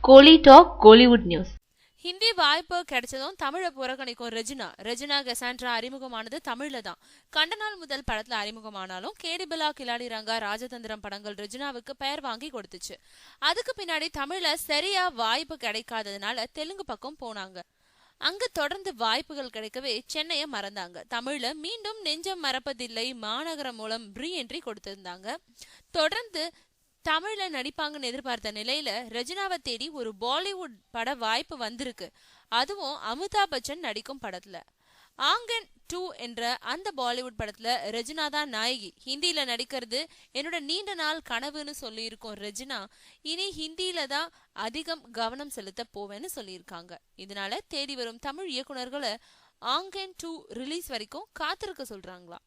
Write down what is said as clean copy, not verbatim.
கோலி talk Kollywood news. Hindi வாய்ப்பு கிடைச்சதும் தமிழை புறக்கணிக்கும் ரெஜினா கெசாண்ட்ரா அறிமுகமானது தமிழ்ல தான். கண்ட நாள் முதல் படத்துல அறிமுகமானாலும் கேடிபிலா, கிலாடி ரங்கா, ராஜதந்திரம் படங்கள் ரெஜினாவுக்கு பெயர் வாங்கி கொடுத்துச்சு. அதுக்கு பின்னாடி தமிழ்ல சரியா வாய்ப்பு கிடைக்காததுனால தெலுங்கு பக்கம் போனாங்க. அங்க தொடர்ந்து வாய்ப்புகள் கிடைக்கவே சென்னைய மறந்தாங்க. தமிழ்ல மீண்டும் நெஞ்சம் மறப்பதில்லை, மாநகரம் மூலம் ரீ என்ட்ரி கொடுத்திருந்தாங்க. தொடர்ந்து தமிழ்ல நடிப்பாங்கன்னு எதிர்பார்த்த நிலையில ரெஜினாவை தேடி ஒரு பாலிவுட் பட வாய்ப்பு வந்திருக்கு. அதுவும் அமிதாப் பச்சன் நடிக்கும் படத்துல. ஆங்கன் 2 என்ற அந்த பாலிவுட் படத்துல ரெஜினா தான் நாயகி. ஹிந்தியில நடிக்கிறது என்னோட நீண்ட நாள் கனவுன்னு சொல்லியிருக்கோம் ரெஜினா. இனி ஹிந்தியில தான் அதிகம் கவனம் செலுத்த போவேன்னு சொல்லியிருக்காங்க. இதனால தேடி வரும் தமிழ் இயக்குனர்களை ஆங்கன் 2 ரிலீஸ் வரைக்கும் காத்திருக்க சொல்றாங்களா.